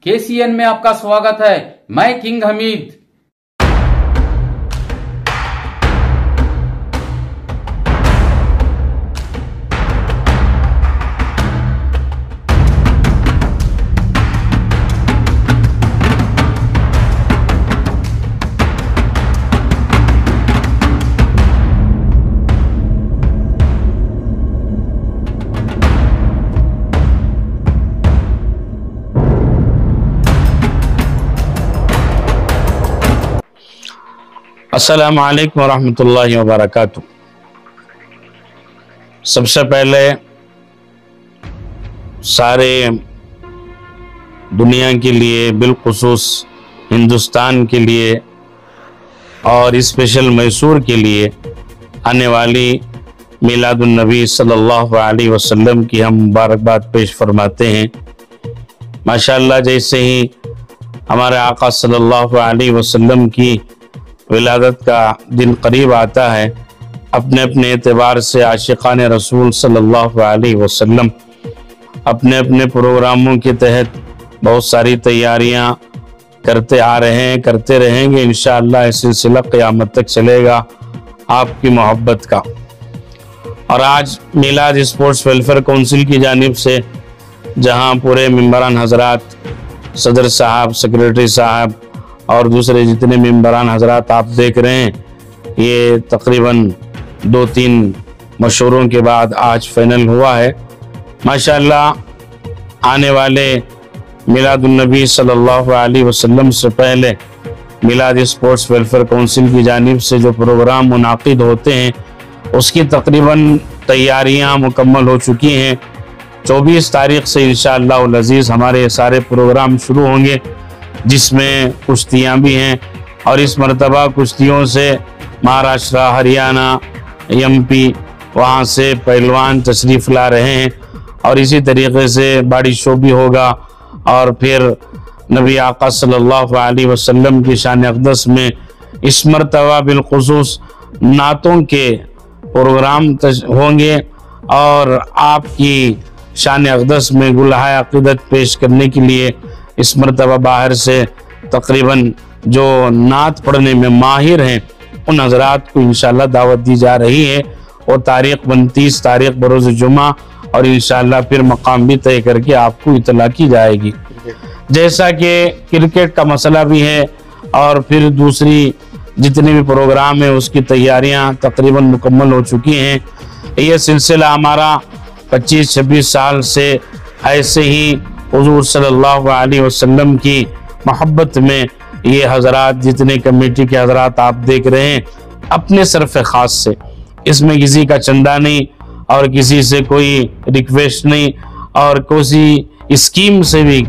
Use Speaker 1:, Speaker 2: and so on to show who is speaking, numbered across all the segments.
Speaker 1: KCN में आपका स्वागत है। मैं किंग हमीद।
Speaker 2: अस्सलामु अलैकुम वरहमतुल्लाहि वबरकातुहू। सबसे पहले सारे दुनिया के लिए, बिलखुसूस हिंदुस्तान के लिए और स्पेशल मैसूर के लिए आने वाली मिलादुन नबी सल्लल्लाहु अलैहि वसल्लम की हम मुबारकबाद पेश फरमाते हैं। माशाअल्लाह, जैसे ही हमारे आका सल्लल्लाहु अलैहि वसल्लम की विलादत का दिन करीब आता है, अपने अपने एतबार से आशिकान रसूल सल्लल्लाहु अलैहि वसल्लम अपने अपने प्रोग्रामों के तहत बहुत सारी तैयारियां करते आ रहे हैं, करते रहेंगे। इंशाअल्लाह ये सिलसिला क़यामत तक चलेगा आपकी मोहब्बत का। और आज मिलाद स्पोर्ट्स वेलफेयर काउंसिल की जानिब से, जहां पूरे मेंबरान हजरात, सदर साहब, सेक्रेटरी साहब और दूसरे जितने मेंबरान हजरात आप देख रहे हैं, ये तकरीबन 2-3 मशवरों के बाद आज फाइनल हुआ है। माशाअल्लाह, आने वाले मिलादुन नबी सल्लल्लाहु अलैहि वसल्लम से पहले मिलाद स्पोर्ट्स वेलफेयर काउंसिल की जानिब से जो प्रोग्राम मुनाकिद होते हैं, उसकी तकरीबन तैयारियां मुकम्मल हो चुकी हैं। 24 तारीख से इंशाअल्लाह उल अज़ीज़ हमारे सारे प्रोग्राम शुरू होंगे, जिसमें कुश्तियाँ भी हैं। और इस मरतबा कुश्तियों से महाराष्ट्र, हरियाणा, MP वहाँ से पहलवान तशरीफ़ ला रहे हैं। और इसी तरीके से बॉडी शो भी होगा। और फिर नबी आका सल्लल्लाहु अलैहि वसल्लम की शान अक़दस में इस मरतबा बिलखुसूस नातों के प्रोग्राम होंगे। और आपकी शान अक़दस में गुलहाए अक़ीदत पेश करने के लिए इस मरतबा बाहर से तकरीबन जो नात पढ़ने में माहिर हैं, उन हजरात को इंशाअल्लाह दावत दी जा रही है। और तारीख 29 तारीख बरोज़ जुमा, और इंशाअल्लाह फिर मकाम भी तय करके आपको इतला की जाएगी। जैसा कि क्रिकेट का मसला भी है और फिर दूसरी जितने भी प्रोग्राम है, उसकी तैयारियां तकरीबन मुकम्मल हो चुकी हैं। ये सिलसिला हमारा 25-26 साल से ऐसे ही हुजूर सल्लल्लाहु अलैहि वसल्लम की मोहब्बत में ये हजरात, जितने कमेटी के हजरात आप देख रहे हैं, अपने सरफ खास से, इसमें किसी का चंदा नहीं और किसी से कोई रिक्वेस्ट नहीं और किसी स्कीम से भी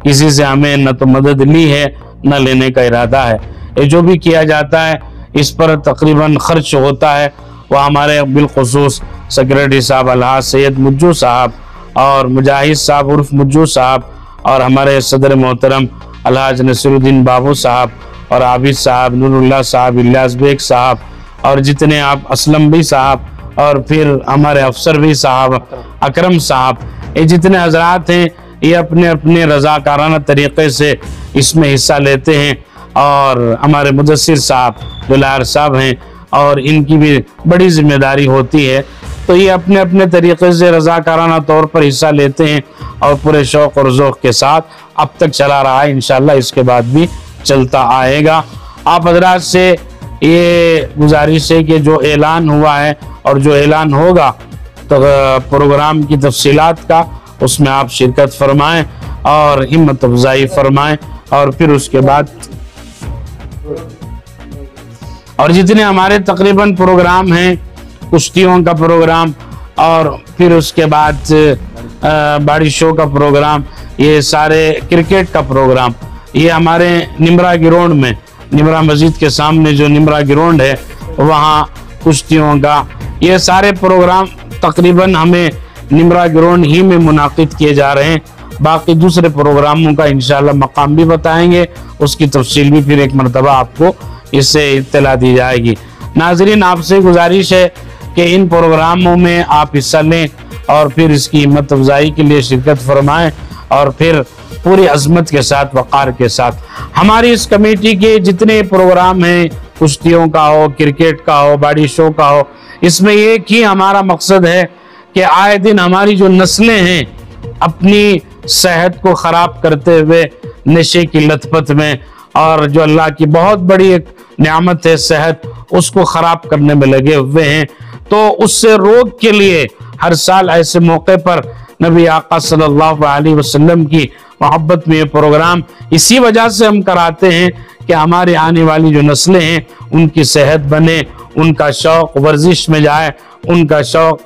Speaker 2: किसी से हमें न तो मदद ली है न लेने का इरादा है। ये जो भी किया जाता है, इस पर तकरीबन खर्च होता है, वह हमारे बिलखुसूस सेक्रेटरी साहब अलहाज सैयद मुज्जू साहब और मुजाहिद साहब उर्फ मुज्जू साहब और हमारे सदर मोहतरम अलहाज नसीरुद्दीन बाबू साहब और आबिद साहब, नूरुल्लाह साहब, इलियास बेग साहब और जितने आप असलम भी साहब और फिर हमारे अफसर भी साहब, अकरम साहब, ये जितने हजरात हैं, ये अपने अपने रज़ाकाराना तरीक़े से इसमें हिस्सा लेते हैं। और हमारे मुदस्सिर साहब दुलार साहब हैं और इनकी भी बड़ी जिम्मेदारी होती है। तो ये अपने अपने तरीक़े से रज़ाकाराना तौर पर हिस्सा लेते हैं और पूरे शौक़ और ज़ौक़ के साथ अब तक चला रहा है। इंशाअल्लाह इसके बाद भी चलता आएगा। आप हजरात से ये गुजारिश है कि जो ऐलान हुआ है और जो ऐलान होगा तो प्रोग्राम की तफसीलात का, उसमें आप शिरकत फरमाएं और हिम्मत अफजाई फरमाएं। और फिर उसके बाद और जितने हमारे तकरीबन प्रोग्राम हैं, कुश्तियों का प्रोग्राम और फिर उसके बाद बॉडी शो का प्रोग्राम, ये सारे क्रिकेट का प्रोग्राम, ये हमारे निमरा ग्राउंड में, निमरा मस्जिद के सामने जो निमरा ग्राउंड है, वहाँ कुश्तियों का ये सारे प्रोग्राम तकरीबन हमें निमरा ग्राउंड ही में मुनाकिद किए जा रहे हैं। बाकी दूसरे प्रोग्रामों का इंशाअल्लाह मकाम भी बताएंगे, उसकी तफसील भी फिर एक मरतबा आपको इससे इत्तला दी जाएगी। नाजरीन, आपसे गुजारिश है कि इन प्रोग्रामों में आप हिस्सा लें और फिर इसकी हिम्मत अफजाई के लिए शिरकत फरमाएं और फिर पूरी अजमत के साथ, वक़ार के साथ। हमारी इस कमेटी के जितने प्रोग्राम हैं, कुश्तियों का हो, क्रिकेट का हो, बॉडी शो का हो, इसमें एक ही हमारा मकसद है कि आए दिन हमारी जो नस्लें हैं अपनी सेहत को ख़राब करते हुए नशे की लतपत में, और जो अल्लाह की बहुत बड़ी एक नेमत है सेहत, उसको ख़राब करने में लगे हुए हैं। तो उससे रोक के लिए हर साल ऐसे मौके पर नबी आका सल्लल्लाहु अलैहि वसल्लम की मोहब्बत में ये प्रोग्राम इसी वजह से हम कराते हैं कि हमारे आने वाली जो नस्लें हैं उनकी सेहत बने, उनका शौक वर्जिश में जाए, उनका शौक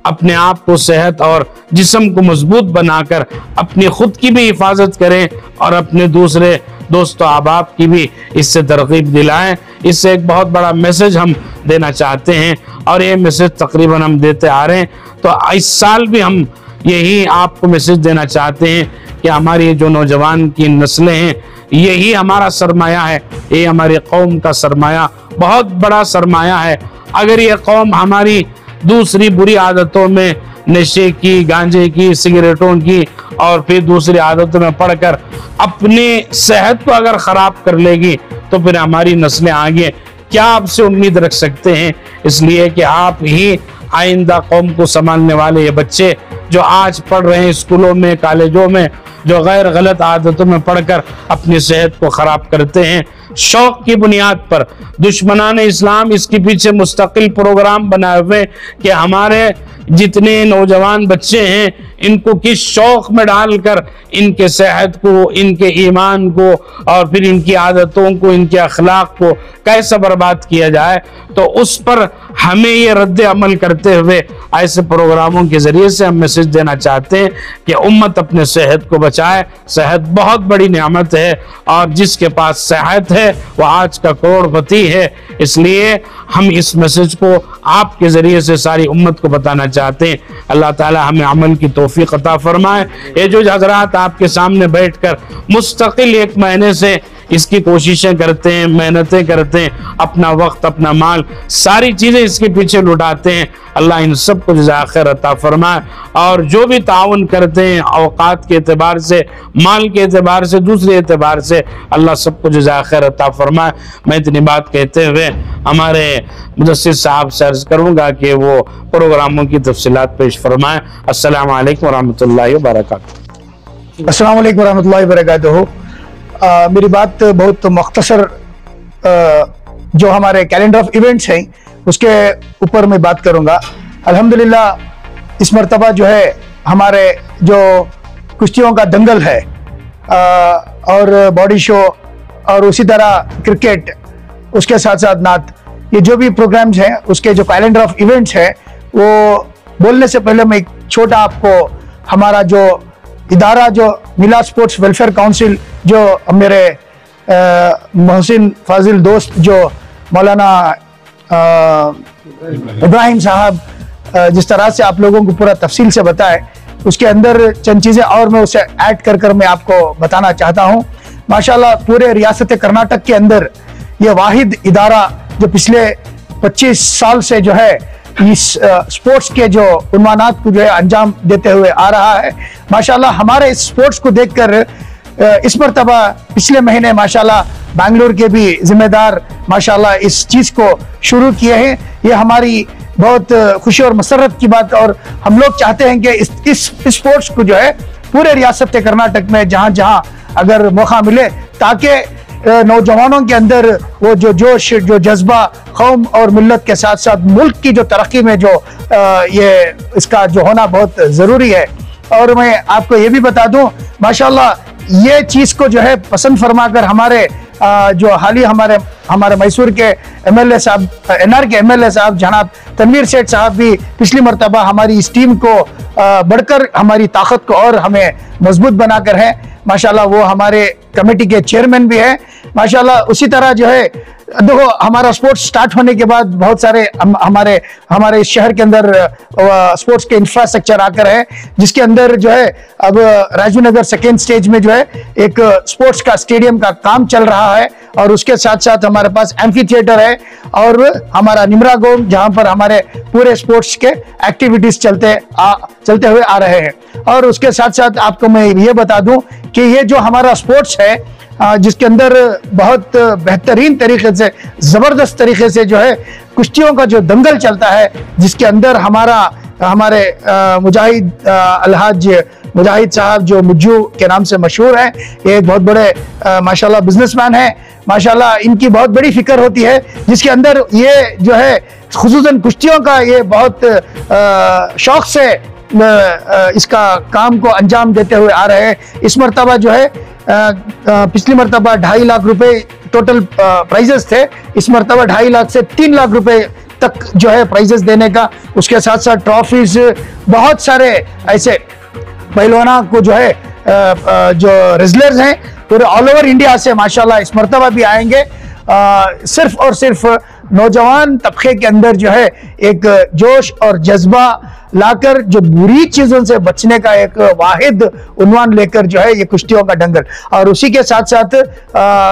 Speaker 2: अपने आप को सेहत और जिस्म को मजबूत बनाकर अपनी खुद की भी हिफाजत करें और अपने दूसरे दोस्तों अहबाब की भी इससे तरगीब दिलाएं। इससे एक बहुत बड़ा मैसेज हम देना चाहते हैं और ये मैसेज तकरीबन हम देते आ रहे हैं। तो इस साल भी हम यही आपको मैसेज देना चाहते हैं कि हमारी जो नौजवान की नस्लें हैं यही हमारा सरमाया है, ये हमारी कौम का सरमाया, बहुत बड़ा सरमाया है। अगर ये कौम हमारी दूसरी बुरी आदतों में, नशे की, गांजे की, सिगरेटों की और फिर दूसरी आदतों में पड़कर अपनी सेहत को अगर खराब कर लेगी तो फिर हमारी नस्लें आगे क्या आपसे उम्मीद रख सकते हैं। इसलिए कि आप ही आइंदा कौम को संभालने वाले ये बच्चे जो आज पढ़ रहे हैं स्कूलों में, कॉलेजों में, जो गैर गलत आदतों में पढ़कर अपनी सेहत को खराब करते हैं, शौक की बुनियाद पर दुश्मनान इस्लाम इसके पीछे मुस्तकिल प्रोग्राम बनाए हुए कि हमारे जितने नौजवान बच्चे हैं इनको किस शौक में डालकर इनके सेहत को, इनके ईमान को और फिर इनकी आदतों को, इनके अखलाक को कैसे बर्बाद किया जाए। तो उस पर हमें ये रद्द अमल करते हुए ऐसे प्रोग्रामों के जरिए से हम मैसेज देना चाहते हैं कि उम्मत अपने सेहत को बचाए। सेहत बहुत बड़ी नेमत है और जिसके पास सेहत है वह आज का करोड़पति है। इसलिए हम इस मैसेज को आपके जरिए से सारी उम्मत को बताना चाहते हैं। अल्लाह ताला हमें अमल की तौफीक अता फरमाए। ये जो हज़रात आपके सामने बैठकर मुस्तकिल एक महीने से इसकी कोशिशें करते हैं, मेहनतें करते हैं, अपना वक्त, अपना माल, सारी चीज़ें इसके पीछे लुटाते हैं, अल्लाह इन सब को जज़ाए खैर अता फरमाए। और जो भी ताउन करते हैं औकात के एतबार से, माल के एतबार से, दूसरे एतबार से, अल्लाह सबको जज़ाए खैर अता फरमाए। मैं इतनी बात कहते हुए हमारे मुदस्सिर साहब से अर्ज करूँगा कि वो प्रोग्रामों की तफसीलात पेश फरमाएँ। अस्सलामु अलैकुम वरहमतुल्लाहि वबरकातुहू।
Speaker 3: अस्सलामु अलैकुम वरहमतुल्लाहि वबरकातुहू। मेरी बात बहुत मुख्तसर जो हमारे कैलेंडर ऑफ इवेंट्स हैं उसके ऊपर मैं बात करूंगा। अल्हम्दुलिल्लाह इस मरतबा जो है हमारे जो कुश्तियों का दंगल है और बॉडी शो और उसी तरह क्रिकेट, उसके साथ साथ नात, ये जो भी प्रोग्राम्स हैं उसके जो कैलेंडर ऑफ इवेंट्स हैं वो बोलने से पहले मैं एक छोटा आपको हमारा जो इदारा जो मिलाद स्पोर्ट्स वेलफेयर काउंसिल जो मेरे मोहसिन फाजिल दोस्त जो मौलाना इब्राहिम साहब जिस तरह से आप लोगों को पूरा तफसील से बताए, उसके अंदर चंद चीज़ें और मैं उसे ऐड कर मैं आपको बताना चाहता हूँ। माशाल्लाह पूरे रियासत कर्नाटक के अंदर ये वाहिद इदारा जो पिछले 25 साल से जो है इस स्पोर्ट्स के जो उन्मानात को जो है अंजाम देते हुए आ रहा है। माशाल्लाह हमारे इस स्पोर्ट्स को देखकर इस मरतबा पिछले महीने माशाल्लाह बेंगलुरु के भी जिम्मेदार माशाल्लाह इस चीज़ को शुरू किए हैं। ये हमारी बहुत खुशी और मसरत की बात, और हम लोग चाहते हैं कि इस स्पोर्ट्स को जो है पूरे रियासत कर्नाटक में जहाँ जहाँ अगर मौका मिले, ताकि नौजवानों के अंदर वो जो जोश, जो जज्बा कौम और मिल्लत के साथ साथ मुल्क की जो तरक्की में जो ये इसका जो होना बहुत ज़रूरी है। और मैं आपको ये भी बता दूं माशाल्लाह ये चीज़ को जो है पसंद फरमाकर हमारे जो हाल ही हमारे मैसूर के एमएलए साहब, एनआर के एमएलए साहब जनाब तनवीर सेठ साहब भी पिछली मरतबा हमारी इस टीम को बढ़कर हमारी ताकत को और हमें मजबूत बनाकर है। माशाल्लाह वो हमारे कमेटी के चेयरमैन भी है। माशाल्लाह उसी तरह जो है देखो हमारा स्पोर्ट्स स्टार्ट होने के बाद बहुत सारे हमारे शहर के अंदर स्पोर्ट्स के इंफ्रास्ट्रक्चर आकर है, जिसके अंदर जो है अब राजीव नगर सेकेंड स्टेज में जो है एक स्पोर्ट्स का स्टेडियम का काम चल रहा है, और उसके साथ साथ हमारे पास एम्फी थिएटर है, और हमारा निमरा गोम जहां पर हमारे पूरे स्पोर्ट्स के एक्टिविटीज चलते हुए आ रहे हैं। और उसके साथ साथ आपको मैं ये बता दूं कि ये जो हमारा स्पोर्ट्स है जिसके अंदर बहुत बेहतरीन तरीके से, जबरदस्त तरीके से जो है कुश्तियों का जो दंगल चलता है, जिसके अंदर हमारे मुजाहिद अलहाज मुजाहिद साहब जो मुज्जू के नाम से मशहूर हैं, ये एक बहुत बड़े माशाल्लाह बिजनेसमैन है। माशाल्लाह इनकी बहुत बड़ी फिक्र होती है, जिसके अंदर ये जो है खुसूसन कुश्तियों का ये बहुत शौक से इसका काम को अंजाम देते हुए आ रहे हैं। इस मरतबा जो है पिछली मरतबा 2.5 लाख रुपए टोटल प्राइजेस थे, इस मरतबा 2.5 लाख से 3 लाख रुपए तक जो है प्राइजेस देने का, उसके साथ साथ ट्रॉफीज, बहुत सारे ऐसे पहलवाना को जो है जो रेसलर्स हैं पूरे ऑल ओवर इंडिया से माशाल्लाह इस मरतबा भी आएंगे। सिर्फ और सिर्फ नौजवान तबके के अंदर जो है एक जोश और जज्बा लाकर जो बुरी चीजों से बचने का एक वाहिद उन्वान लेकर जो है ये कुश्तियों का दंगल, और उसी के साथ साथ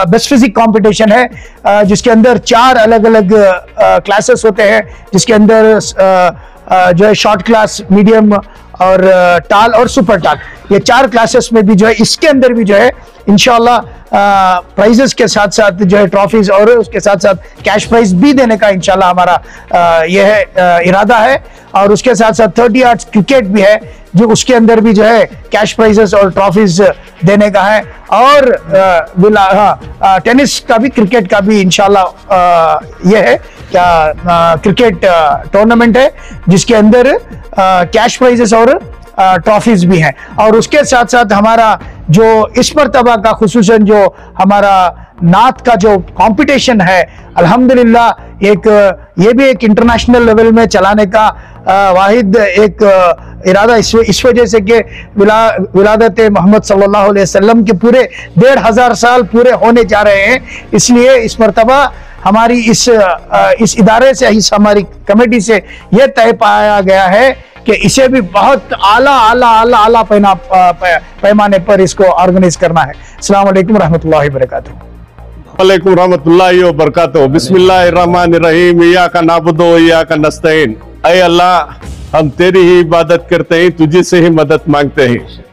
Speaker 3: बेस्ट फिजिक कंपटीशन है जिसके अंदर 4 अलग अलग क्लासेस होते हैं, जिसके अंदर जो है शॉर्ट क्लास, मीडियम और टाल और सुपर टाल, ये 4 क्लासेस में भी जो है इसके अंदर भी जो है इंशाल्लाह प्राइजेस के साथ साथ जो है ट्रॉफीज और उसके साथ साथ कैश प्राइज भी देने का इंशाल्लाह हमारा यह है इरादा है। और उसके साथ साथ 30 आर्ट्स क्रिकेट भी है, जो उसके अंदर भी जो है कैश प्राइजेस और ट्रॉफीज देने का है। और टेनिस का भी, क्रिकेट का भी इंशाल्लाह यह है क्या क्रिकेट टूर्नामेंट है, जिसके अंदर कैश प्राइजेस और ट्रॉफीज भी हैं। और उसके साथ साथ हमारा जो इस मरतबा का खुसूसन जो हमारा नात का जो कंपटीशन है, अल्हम्दुलिल्लाह ये भी एक इंटरनेशनल लेवल में चलाने का वाहिद एक इरादा इस वजह से कि विलादत मोहम्मद सल्लल्लाहु अलैहि वसल्लम के पूरे 1500 साल पूरे होने जा रहे हैं, इसलिए इस मरतबा हमारी इस इदारे से, इस हमारी कमेटी से यह तय पाया गया है कि इसे भी बहुत आला पैमाने पर इसको ऑर्गेनाइज करना है। अस्सलाम वालेकुम रहमतुल्लाहि व बरकातहू।
Speaker 4: वालेकुम रहमतुल्लाहि व बरकातहू। बिस्मिल्लाहिर्रहमानिर्रहीम। इय्याका नअबुदु व इय्याका नस्तईन। ऐ अल्लाह, हम तेरी ही इबादत करते हैं, तुझे से ही मदद मांगते हैं।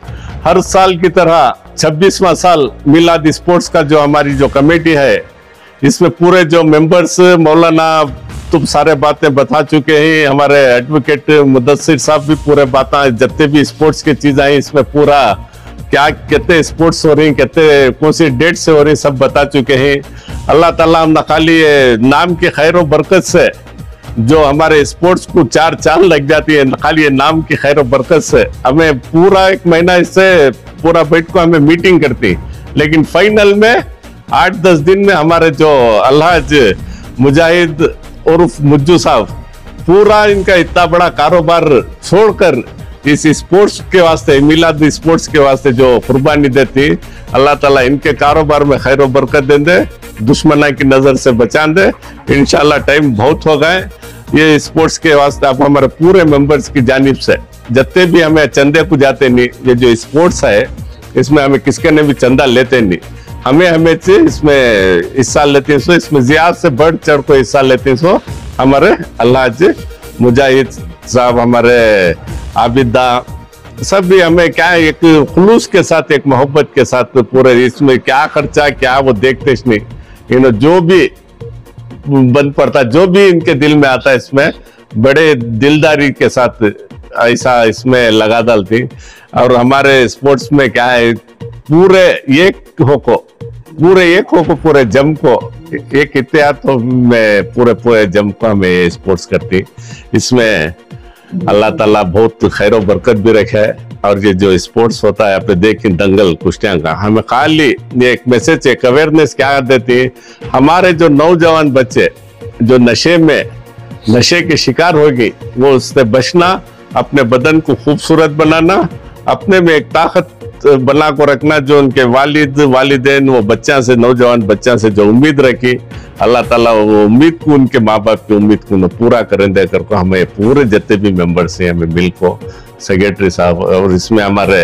Speaker 4: हर साल की तरह 26वां साल मिलाद स्पोर्ट्स का जो हमारी जो कमेटी है, इसमें पूरे जो मेंबर्स, मौलाना तुम सारे बातें बता चुके हैं, हमारे एडवोकेट मुदस्सिर साहब भी पूरे बातें, जितने भी स्पोर्ट्स की चीजें हैं इसमें पूरा क्या कहते स्पोर्ट्स हो रही, कहते कौन सी डेट से हो रही, सब बता चुके हैं। अल्लाह ताला हम खाली नाम की खैर और बरकत से जो हमारे स्पोर्ट्स को 4 चाल लग जाती है, खाली नाम की खैर और बरकत से हमें पूरा 1 महीना इससे पूरा बैठ को हमें मीटिंग करती, लेकिन फाइनल में 8-10 दिन में हमारे जो अलहाज मुजाहिद उर्फ मुज्जू साहब पूरा इनका इतना बड़ा कारोबार छोड़कर इस स्पोर्ट्स के वास्ते, मिलाद स्पोर्ट्स के वास्ते जो कुर्बानी देती, अल्लाह ताला इनके कारोबार में खैर बरकत दे दे, दुश्मना की नजर से बचा दे। इंशाल्लाह टाइम बहुत हो गए ये स्पोर्ट्स के वास्ते। आप हमारे पूरे मेंबर्स की जानिब से जितने भी हमें चंदे को जाते नहीं, ये जो स्पोर्ट्स है इसमें हमें किसके ने भी चंदा लेते नहीं, हमें से इसमें हिस्सा लेते हैं, सो इसमें ज्यादा से बढ़ चढ़ को हिस्सा लेते हैं। सो हमारे अल्लाह मुजाहिद साहब, हमारे आबिदा सब भी हमें क्या एक खुलूस के साथ, एक मोहब्बत के साथ पूरे इसमें क्या खर्चा क्या वो देखते नहीं, जो भी बन पड़ता, जो भी इनके दिल में आता है इसमें बड़े दिलदारी के साथ ऐसा इसमें लगा डालती। और हमारे स्पोर्ट्स में क्या है, पूरे एक हो को पूरे जम को एक इत्तेहाद तो में पूरे जम को हमें स्पोर्ट्स करती। इसमें अल्लाह ताला बहुत खैर और बरकत भी रखे है। और ये जो स्पोर्ट्स होता है, आपने देखें दंगल कुश्तियां का, हमें खाली ये एक मैसेज, एक अवेयरनेस क्या देती है, हमारे जो नौजवान बच्चे जो नशे के शिकार होगी, वो उससे बचना, अपने बदन को खूबसूरत बनाना, अपने में एक ताकत बना को रखना, जो उनके वालिदैन वो बच्चा से, नौजवान बच्चा से जो उम्मीद रखी, अल्लाह ताला वो उम्मीद को, उनके माँ बाप की उम्मीद को पूरा करें दे कर को हमें पूरे जितने भी मेंबर्स हैं, हमें मिल को सेक्रेटरी साहब, और इसमें हमारे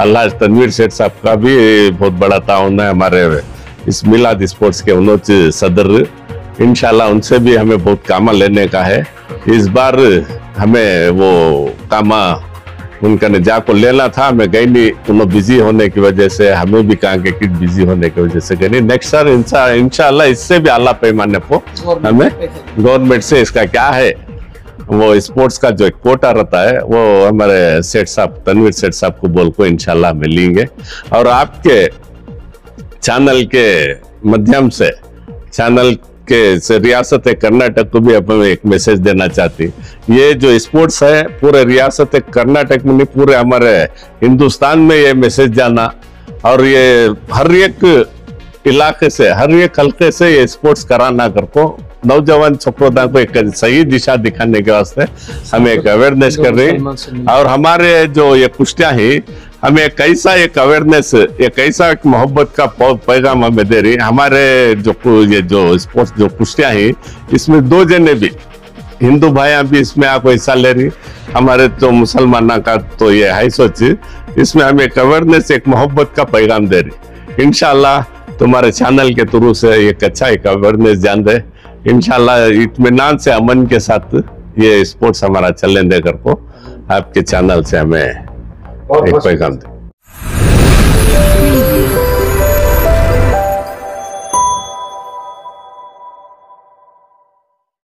Speaker 4: अल्लाह तनवीर सेठ साहब का भी बहुत बड़ा ताउन है, हमारे इस मिलाद स्पोर्ट्स के उन्होंने सदर, इंशाल्लाह उनसे भी हमें बहुत कामा लेने का है। इस बार हमें वो कामा उनका ने जाको लेना था, मैं गई नहीं, उन्होंने बिजी होने की वजह से, हमें भी कहा कि बिजी होने की वजह से गई नहीं। नेक्स्ट साल इंशाल्लाह इससे भी आला पैमाने को हमें गवर्नमेंट से इसका क्या है वो स्पोर्ट्स का जो एक कोटा रहता है वो हमारे सेठ साहब, तनवीर सेठ साहब को बोल को इंशाल्लाह में लेंगे। और आपके चैनल के माध्यम से, चैनल के से रियासत कर्नाटक को भी अपन एक मैसेज देना चाहती, ये जो स्पोर्ट्स है पूरे रियासत कर्नाटक में नहीं, पूरे हमारे हिंदुस्तान में ये मैसेज जाना, और ये हर एक इलाके से, हर एक हल्के से ये स्पोर्ट्स कराना कर को नौजवान छोकरों को एक सही दिशा दिखाने के वास्ते हमें एक अवेयरनेस कर रही है। और हमारे जो ये कुश्तियां ही हमें एक ऐसा एक अवेयरनेस, एक ऐसा एक मोहब्बत का पैगाम हमें दे रही है। हमारे ये जो स्पोर्ट्स जो कुश्तियां ही, इसमें 2 जने भी हिंदू भाइयां भी इसमें आपको हिस्सा ले रही, हमारे तो मुसलमाना का तो ये है सोच, इसमें हमें एक अवेयरनेस, एक मोहब्बत का पैगाम दे रही। इंशाल्लाह तुम्हारे चैनल के थ्रू से एक अच्छा एक अवेयरनेस जान दे, इंशाल्लाह इत्मीनान से, अमन के साथ ये स्पोर्ट्स हमारा चलने देकर को आपके चैनल से हमें एक पैगाम दे।